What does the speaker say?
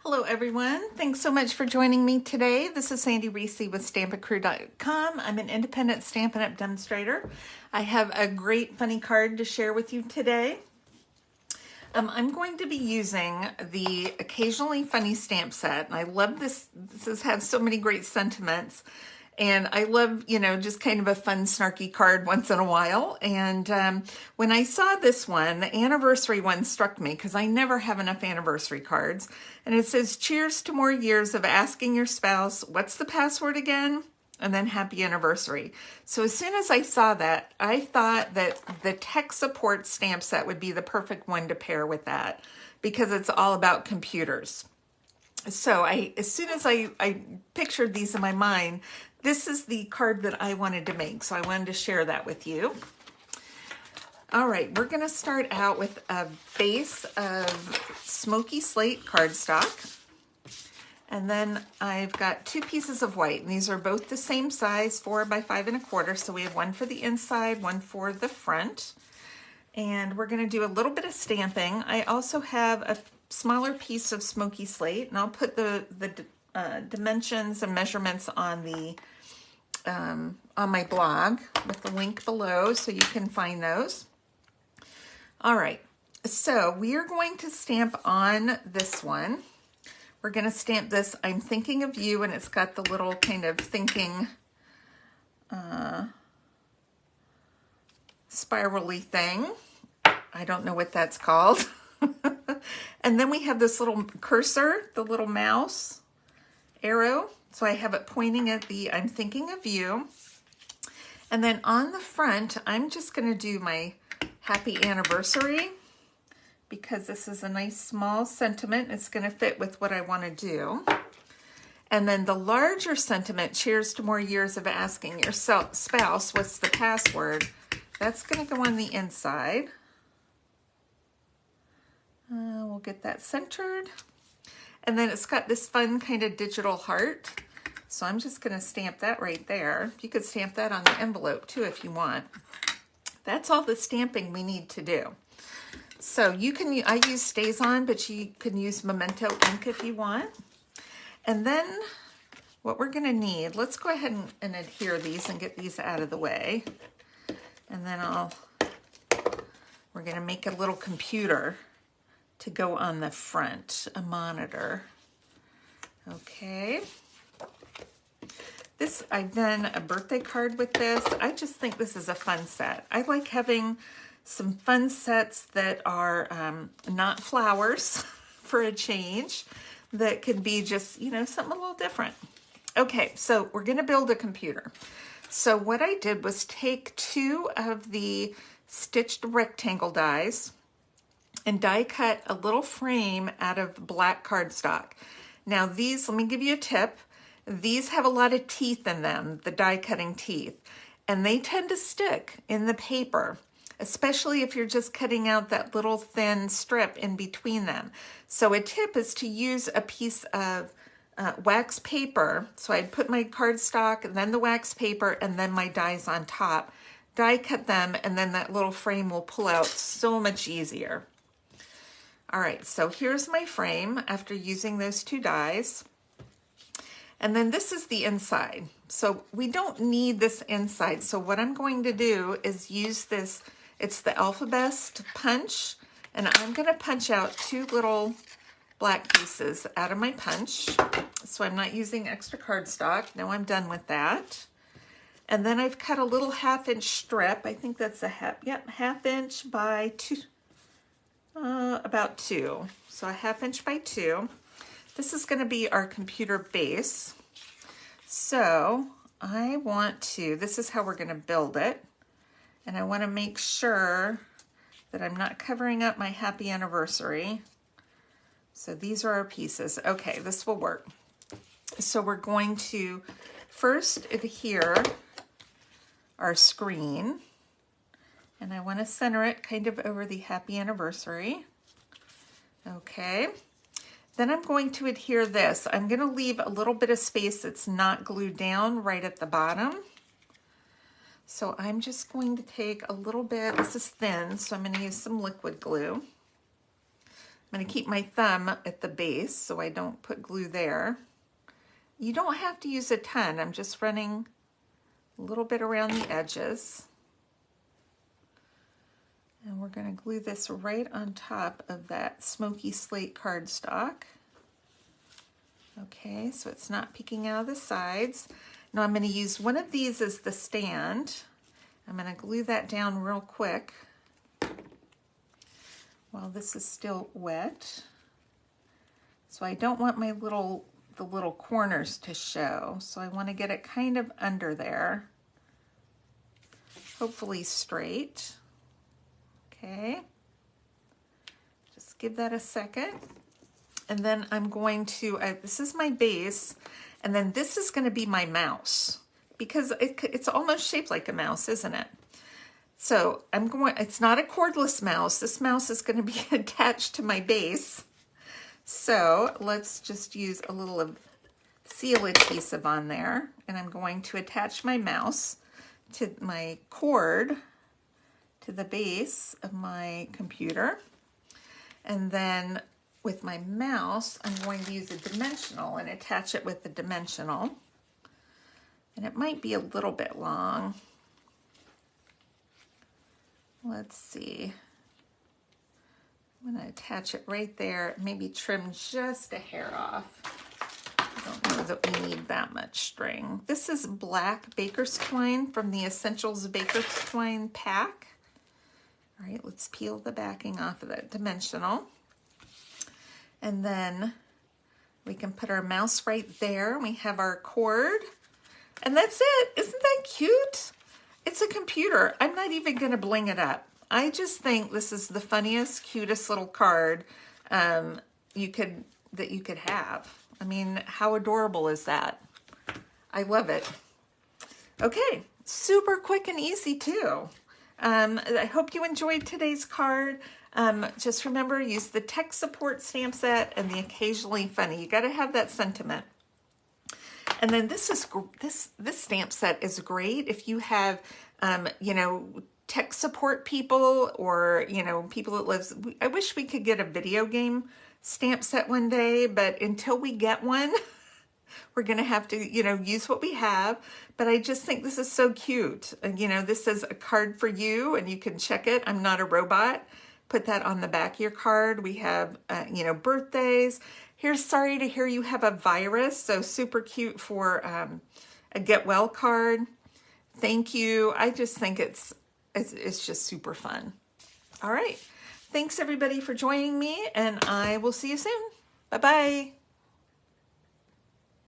Hello everyone. Thanks so much for joining me today. This is Sandy Reese with Stampacrew.com. I'm an independent Stampin' Up! Demonstrator. I have a great funny card to share with you today. I'm going to be using the Occasionally Funny stamp set, and I love this. This has so many great sentiments. And I love, just kind of a fun, snarky card once in a while. And when I saw this one, the anniversary one struck me because I never have enough anniversary cards. And it says, cheers to more years of asking your spouse, what's the password again? And then happy anniversary. So as soon as I saw that, I thought that the tech support stamp set would be the perfect one to pair with that because it's all about computers. So as soon as I pictured these in my mind, this is the card that I wanted to make. So I wanted to share that with you. All right, we're going to start out with a base of smoky slate cardstock. And then I've got 2 pieces of white, and these are both the same size, 4 by 5 1/4. So we have one for the inside, one for the front. And we're going to do a little bit of stamping. I also have a smaller piece of smoky slate, and I'll put the dimensions and measurements on the on my blog with the link below so you can find those. All right, so we are going to stamp on this one. We're going to stamp this I'm Thinking of You, and it's got the little kind of thinking spirally thing. I don't know what that's called. And then we have this little cursor, the little mouse arrow. So I have it pointing at the I'm Thinking of You. And then on the front, I'm just going to do my happy anniversary because this is a nice small sentiment. It's going to fit with what I want to do. And then the larger sentiment, cheers to more years of asking your spouse, what's the password? That's going to go on the inside. We'll get that centered. And then it's got this fun kind of digital heart. So I'm just going to stamp that right there. You could stamp that on the envelope too if you want. That's all the stamping we need to do. So you can, I use StazOn, but you can use Memento ink if you want. And then what we're going to need, let's go ahead and adhere these and get these out of the way. And then we're going to make a little computer to go on the front, a monitor. Okay. This, I've done a birthday card with this. I just think this is a fun set. I like having some fun sets that are not flowers for a change, that could be just, something a little different. Okay, so we're going to build a computer. So what I did was take 2 of the stitched rectangle dies and die cut a little frame out of black cardstock. Now these, let me give you a tip. These have a lot of teeth in them, the die cutting teeth, and they tend to stick in the paper, especially if you're just cutting out that little thin strip in between them. So a tip is to use a piece of wax paper. So I'd put my cardstock and then the wax paper and then my dies on top, die cut them, and then that little frame will pull out so much easier. All right, so here's my frame after using those 2 dies. And then this is the inside. So we don't need this inside. So what I'm going to do is use this, it's the Alphabest punch, and I'm going to punch out 2 little black pieces out of my punch. So I'm not using extra cardstock. Now I'm done with that. And then I've cut a little 1/2 inch strip. I think that's a half inch by 2. About 2. So a 1/2 inch by 2. This is going to be our computer base. So I want to, this is how we're going to build it. And I want to make sure that I'm not covering up my happy anniversary. So these are our pieces. Okay, this will work. So we're going to first adhere our screen. And I want to center it kind of over the happy anniversary. Okay. Then I'm going to adhere this. I'm going to leave a little bit of space that's not glued down right at the bottom. So I'm just going to take a little bit, this is thin, so I'm going to use some liquid glue. going to keep my thumb at the base so I don't put glue there. You don't have to use a ton. I'm just running a little bit around the edges. And we're going to glue this right on top of that smoky slate cardstock. Okay, so it's not peeking out of the sides. Now I'm going to use one of these as the stand. I'm going to glue that down real quick while this is still wet. So I don't want the little corners to show. So I want to get it kind of under there. Hopefully straight. Okay. Just give that a second. And then I'm going to, this is my base, and then this is going to be my mouse, because it's almost shaped like a mouse, isn't it? So it's not a cordless mouse. This mouse is going to be attached to my base. So let's just use a little of seal adhesive on there, and I'm going to attach my mouse to my cord to the base of my computer. And then with my mouse, I'm going to use a dimensional and attach it with the dimensional. And it might be a little bit long. Let's see. I'm going to attach it right there, maybe trim just a hair off. I don't know that we need that much string. This is black baker's twine from the Essentials Baker's Twine pack. All right, let's peel the backing off of that dimensional. And then we can put our mouse right there. We have our cord. And that's it. Isn't that cute? It's a computer. I'm not even going to bling it up. I just think this is the funniest, cutest little card that you could have. I mean, how adorable is that? I love it. Okay, super quick and easy too. I hope you enjoyed today's card. Just remember, use the tech support stamp set and the occasionally funny. You got to have that sentiment. And then this stamp set is great if you have, you know, tech support people, or, you know, people that lives. I wish we could get a video game stamp set one day, but until we get one, we're going to have to, you know, use what we have. But I just think this is so cute. And, you know, this is a card for you, and you can check it. I'm not a robot. Put that on the back of your card. We have, you know, birthdays. Here's sorry to hear you have a virus. So super cute for a get well card. Thank you. I just think it's just super fun. All right. Thanks everybody for joining me, and I will see you soon. Bye-bye.